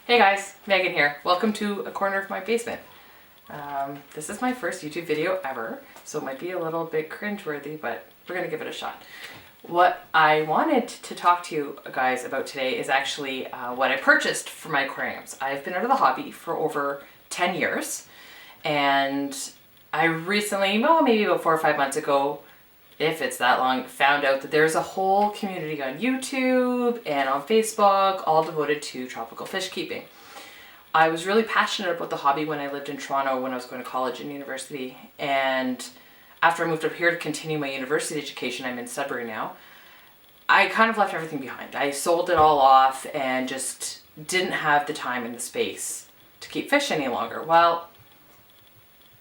Hey guys, Megan here. Welcome to a corner of my basement. This is my first YouTube video ever, so it might be a little bit cringeworthy, but we're gonna give it a shot. What I wanted to talk to you guys about today is actually what I purchased for my aquariums. I've been out of the hobby for over 10 years, and I recently, maybe about 4 or 5 months ago, if it's that long, found out that there's a whole community on YouTube and on Facebook all devoted to tropical fish keeping. I was really passionate about the hobby when I lived in Toronto when I was going to college and university, and after I moved up here to continue my university education, I'm in Sudbury now, I kind of left everything behind. I sold it all off and just didn't have the time and the space to keep fish any longer. Well,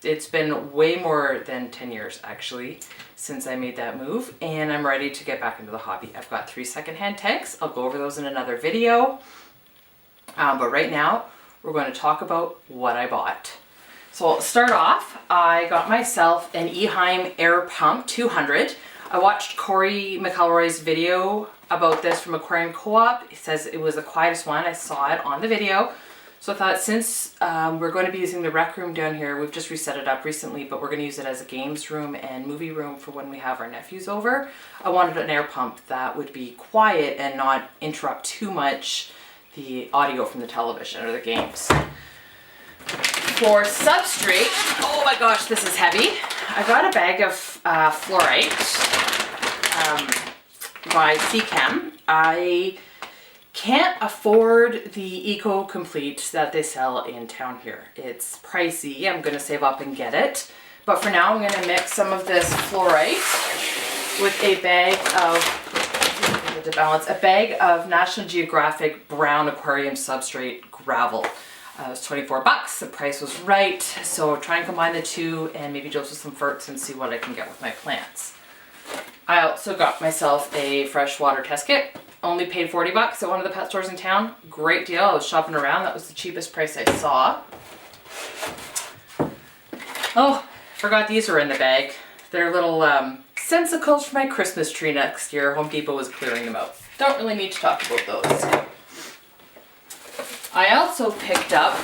it's been way more than 10 years actually since I made that move, and I'm ready to get back into the hobby. I've got 3 secondhand tanks. I'll go over those in another video. But right now we're going to talk about what I bought. So I'll start off, I got myself an Eheim Air Pump 200. I watched Corey McElroy's video about this from Aquarium Co-op. He says it was the quietest one. I saw it on the video. So I thought, since we're going to be using the rec room down here, we've just reset it up recently, but we're going to use it as a games room and movie room for when we have our nephews over. I wanted an air pump that would be quiet and not interrupt too much the audio from the television or the games. For substrate, oh my gosh, this is heavy. I got a bag of fluorite by Seachem. I can't afford the Eco Complete that they sell in town here. It's pricey. I'm going to save up and get it. But for now, I'm going to mix some of this fluorite with a bag of National Geographic Brown Aquarium Substrate Gravel. It was 24 bucks. The price was right. So try and combine the two and maybe dose with some ferts and see what I can get with my plants. I also got myself a freshwater test kit. Only paid 40 bucks at one of the pet stores in town. Great deal. I was shopping around. That was the cheapest price I saw. Oh, forgot these were in the bag. They're little sensicles for my Christmas tree next year. Home Depot was clearing them out. Don't really need to talk about those. I also picked up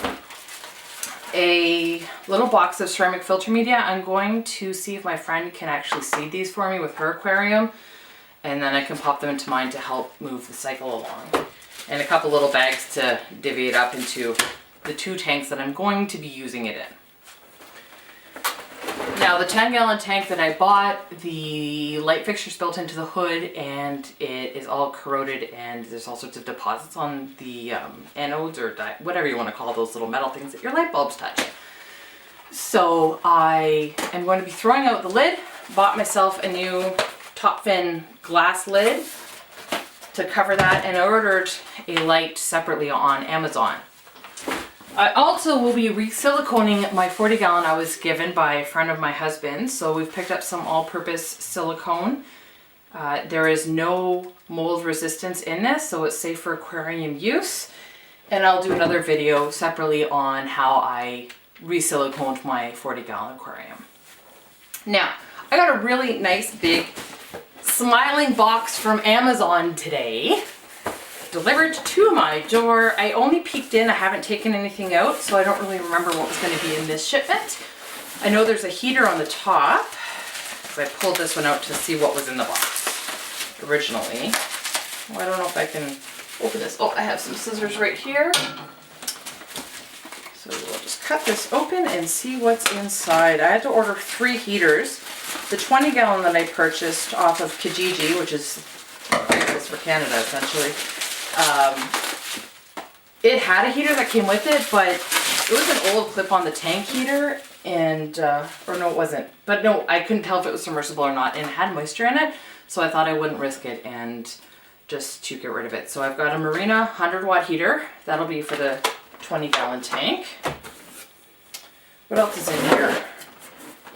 a little box of ceramic filter media. I'm going to see if my friend can actually seed these for me with her aquarium, and then I can pop them into mine to help move the cycle along. And a couple little bags to divvy it up into the 2 tanks that I'm going to be using it in. Now, the 10-gallon tank that I bought, the light fixture's built into the hood and it is all corroded, and there's all sorts of deposits on the anodes or whatever you want to call those little metal things that your light bulbs touch. So I am going to be throwing out the lid. Bought myself a new top fin glass lid to cover that, and I ordered a light separately on Amazon. I also will be re-siliconing my 40-gallon I was given by a friend of my husband's. So we've picked up some all-purpose silicone. There is no mold resistance in this, so it's safe for aquarium use. And I'll do another video separately on how I re-siliconed my 40-gallon aquarium. Now, I got a really nice big smiling box from Amazon today, delivered to my door. I only peeked in, I haven't taken anything out, so I don't really remember what was going to be in this shipment. I know there's a heater on the top, so I pulled this one out to see what was in the box originally. Oh, I don't know if I can open this. Oh, I have some scissors right here. So we'll just cut this open and see what's inside. I had to order 3 heaters. The 20-gallon that I purchased off of Kijiji, which is for Canada essentially, it had a heater that came with it, but it was an old clip-on the tank heater, and or no, it wasn't. But no, I couldn't tell if it was submersible or not, and it had moisture in it, so I thought I wouldn't risk it and just to get rid of it. So I've got a Marina 100-watt heater. That'll be for the 20-gallon tank. What else is in here?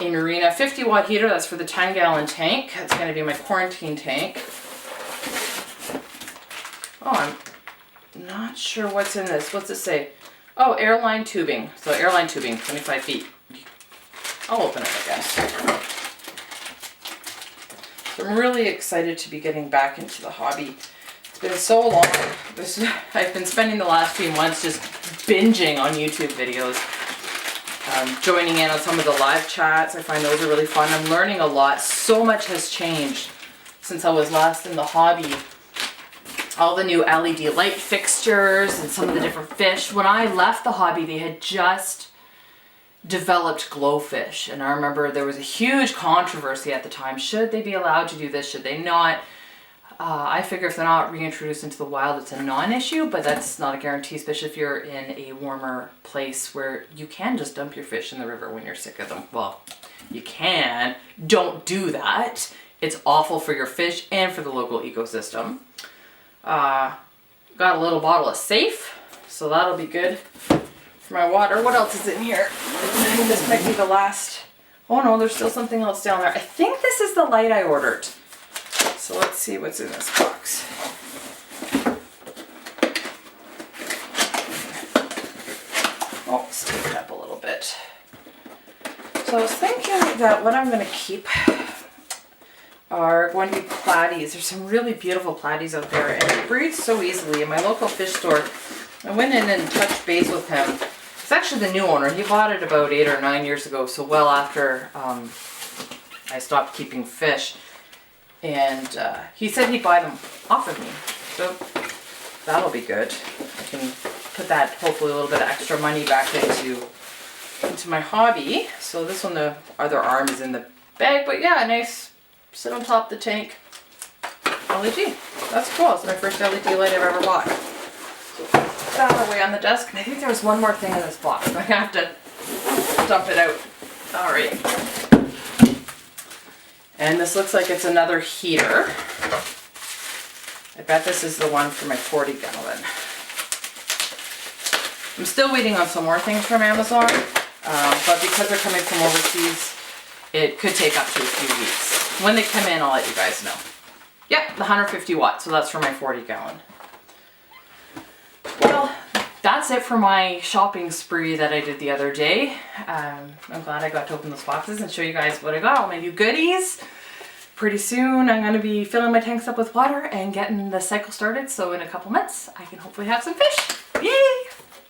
A Marina 50-watt heater. That's for the 10-gallon tank. That's going to be my quarantine tank. Oh, I'm not sure what's in this. What's it say? Oh, airline tubing. So airline tubing, 25 feet. I'll open it, I guess. So I'm really excited to be getting back into the hobby. It's been so long. I've been spending the last few months just binging on YouTube videos. Joining in on some of the live chats. I find those are really fun. I'm learning a lot. So much has changed since I was last in the hobby. All the new LED light fixtures and some of the different fish. When I left the hobby, they had just developed glowfish. And I remember there was a huge controversy at the time. Should they be allowed to do this? Should they not? I figure if they're not reintroduced into the wild, it's a non-issue, but that's not a guarantee, especially if you're in a warmer place where you can just dump your fish in the river when you're sick of them. Well, you can. Don't do that. It's awful for your fish and for the local ecosystem. Got a little bottle of Safe, so that'll be good for my water. What else is in here? I think this might be the last. Oh no, there's still something else down there. I think this is the light I ordered. So let's see what's in this box. Oh, stick it up a little bit. So I was thinking that what I'm going to keep are going to be platies. There's some really beautiful platies out there, and it breeds so easily. In my local fish store, I went in and touched base with him. It's actually the new owner. He bought it about 8 or 9 years ago, so well after I stopped keeping fish. And he said he'd buy them off of me, so that'll be good. I can put that, hopefully a little bit of extra money back into my hobby. So this one, the other arm is in the bag, but yeah, nice sit on top of the tank LED. That's cool. It's my first LED light I've ever bought. So put that away on the desk, and I think there was one more thing in this box. I'm gonna have to dump it out. All right. And this looks like it's another heater. I bet this is the one for my 40 gallon. I'm still waiting on some more things from Amazon, but because they're coming from overseas, it could take up to a few weeks. When they come in, I'll let you guys know. Yep, the 150 watts, so that's for my 40 gallon. Well, that's it for my shopping spree that I did the other day. I'm glad I got to open those boxes and show you guys what I got, all my new goodies. Pretty soon I'm going to be filling my tanks up with water and getting the cycle started, so in a couple months I can hopefully have some fish. Yay!